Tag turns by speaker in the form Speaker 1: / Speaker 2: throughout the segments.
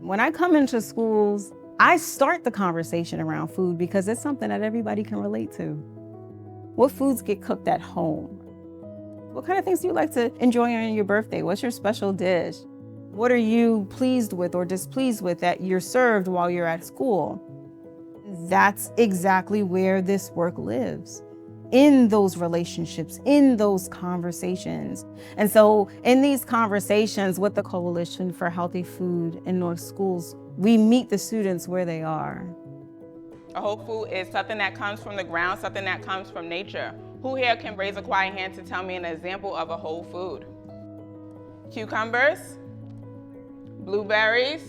Speaker 1: When I come into schools, I start the conversation around food because it's something that everybody can relate to. What foods get cooked at home? What kind of things do you like to enjoy on your birthday? What's your special dish? What are you pleased with or displeased with that you're served while you're at school? That's exactly where this work lives, in those relationships, in those conversations. And so in these conversations with the Coalition for Healthy Food in Newark schools, we meet the students where they are.
Speaker 2: A whole food is something that comes from the ground, something that comes from nature. Who here can raise a quiet hand to tell me an example of a whole food? Cucumbers, blueberries,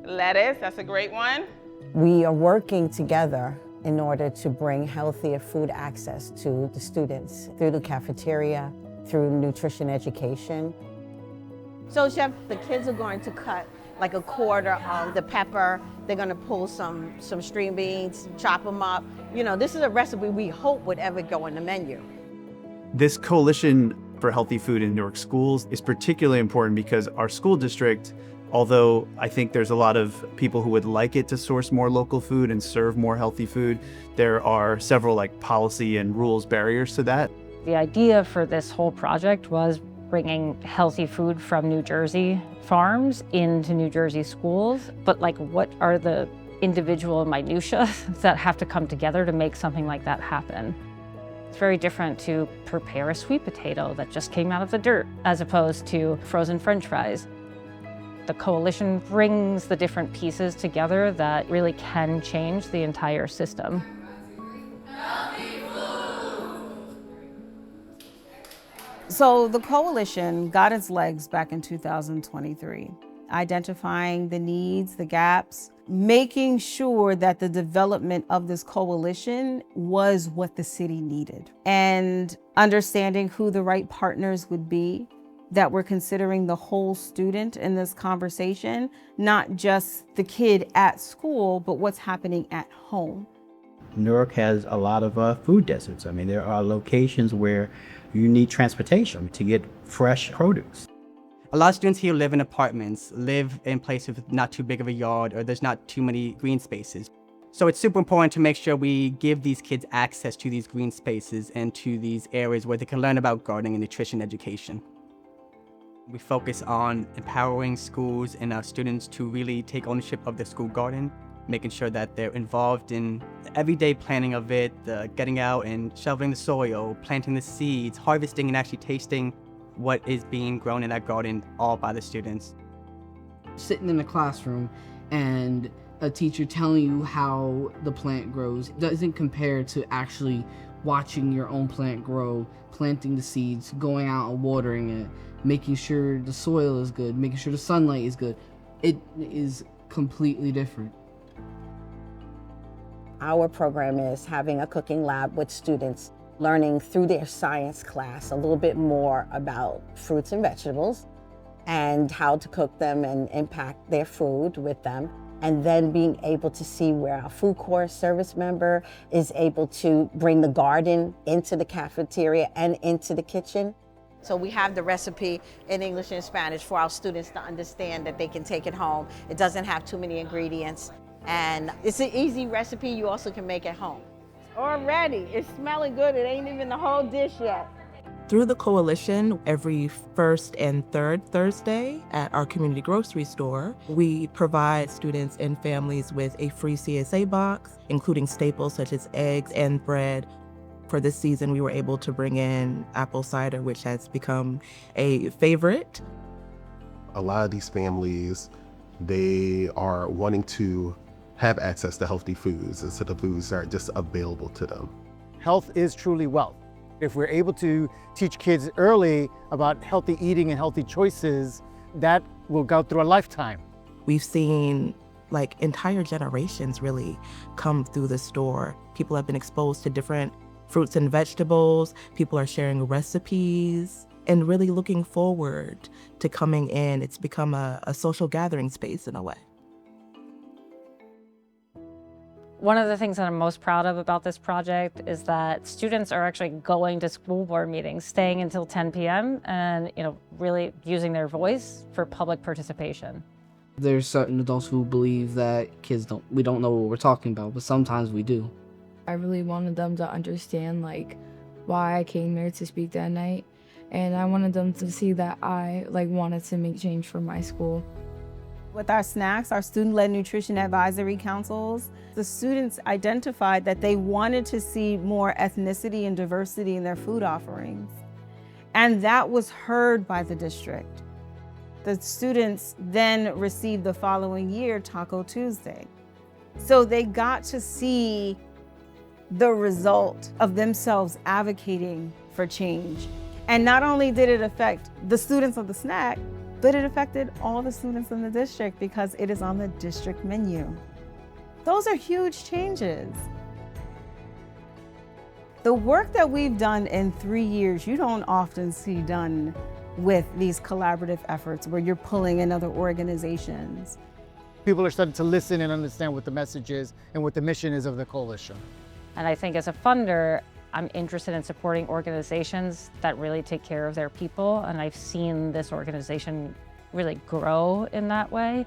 Speaker 2: lettuce, that's a great one.
Speaker 3: We are working together in order to bring healthier food access to the students through the cafeteria, through nutrition education.
Speaker 4: So Chef, the kids are going to cut like a quarter of the pepper. They're going to pull some string beans, chop them up. You know, this is a recipe we hope would ever go on the menu.
Speaker 5: This Coalition for Healthy Food in Newark schools is particularly important because our school district, although I think there's a lot of people who would like it to source more local food and serve more healthy food, there are several policy and rules barriers to that.
Speaker 6: The idea for this whole project was bringing healthy food from New Jersey farms into New Jersey schools. But what are the individual minutiae that have to come together to make something like that happen? It's very different to prepare a sweet potato that just came out of the dirt as opposed to frozen French fries. The Coalition brings the different pieces together that really can change the entire system.
Speaker 1: So the Coalition got its legs back in 2023, identifying the needs, the gaps, making sure that the development of this coalition was what the city needed, and understanding who the right partners would be, that we're considering the whole student in this conversation, not just the kid at school, but what's happening at home.
Speaker 7: Newark has a lot of food deserts. I mean, there are locations where you need transportation to get fresh produce.
Speaker 8: A lot of students here live in apartments, live in places with not too big of a yard, or there's not too many green spaces. So it's super important to make sure we give these kids access to these green spaces and to these areas where they can learn about gardening and nutrition education. We focus on empowering schools and our students to really take ownership of their school garden, making sure that they're involved in the everyday planning of it, getting out and shoveling the soil, planting the seeds, harvesting and actually tasting what is being grown in that garden, all by the students.
Speaker 9: Sitting in a classroom and a teacher telling you how the plant grows doesn't compare to actually watching your own plant grow, planting the seeds, going out and watering it, making sure the soil is good, making sure the sunlight is good. It is completely different.
Speaker 3: Our program is having a cooking lab with students, learning through their science class a little bit more about fruits and vegetables and how to cook them and impact their food with them. And then being able to see where our food corps service member is able to bring the garden into the cafeteria and into the kitchen.
Speaker 4: So we have the recipe in English and Spanish for our students to understand that they can take it home. It doesn't have too many ingredients. And it's an easy recipe you also can make at home. Already, it's smelling good. It ain't even the whole dish yet.
Speaker 10: Through the Coalition, every first and third Thursday at our community grocery store, we provide students and families with a free CSA box, including staples such as eggs and bread. For this season, we were able to bring in apple cider, which has become a favorite.
Speaker 11: A lot of these families, they are wanting to have access to healthy foods, and so the foods are just available to them.
Speaker 12: Health is truly wealth. If we're able to teach kids early about healthy eating and healthy choices, that will go through a lifetime.
Speaker 10: We've seen entire generations really come through the store. People have been exposed to different fruits and vegetables. People are sharing recipes and really looking forward to coming in. It's become a social gathering space in a way.
Speaker 6: One of the things that I'm most proud of about this project is that students are actually going to school board meetings, staying until 10 p.m. and really using their voice for public participation.
Speaker 9: There's certain adults who believe that we don't know what we're talking about, but sometimes we do.
Speaker 13: I really wanted them to understand why I came there to speak that night, and I wanted them to see that I wanted to make change for my school.
Speaker 1: With our snacks, our student-led nutrition advisory councils, the students identified that they wanted to see more ethnicity and diversity in their food offerings. And that was heard by the district. The students then received the following year Taco Tuesday. So they got to see the result of themselves advocating for change. And not only did it affect the students of the snack, but it affected all the students in the district because it is on the district menu. Those are huge changes. The work that we've done in 3 years, you don't often see done with these collaborative efforts where you're pulling in other organizations.
Speaker 12: People are starting to listen and understand what the message is and what the mission is of the coalition.
Speaker 6: And I think as a funder, I'm interested in supporting organizations that really take care of their people, and I've seen this organization really grow in that way.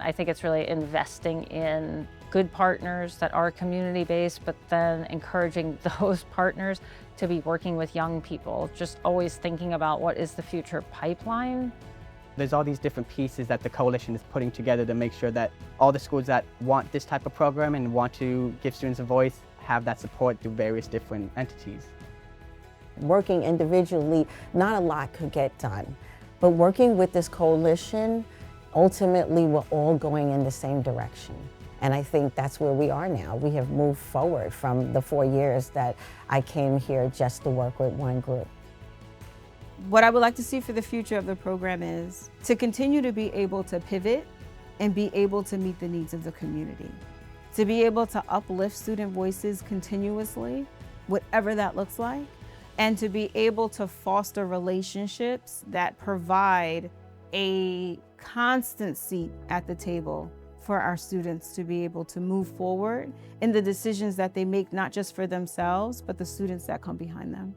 Speaker 6: I think it's really investing in good partners that are community-based, but then encouraging those partners to be working with young people, just always thinking about what is the future pipeline.
Speaker 8: There's all these different pieces that the coalition is putting together to make sure that all the schools that want this type of program and want to give students a voice have that support through various different entities.
Speaker 3: Working individually, not a lot could get done. But working with this coalition, ultimately we're all going in the same direction. And I think that's where we are now. We have moved forward from the 4 years that I came here just to work with one group.
Speaker 1: What I would like to see for the future of the program is to continue to be able to pivot and be able to meet the needs of the community. To be able to uplift student voices continuously, whatever that looks like, and to be able to foster relationships that provide a constant seat at the table for our students to be able to move forward in the decisions that they make, not just for themselves, but the students that come behind them.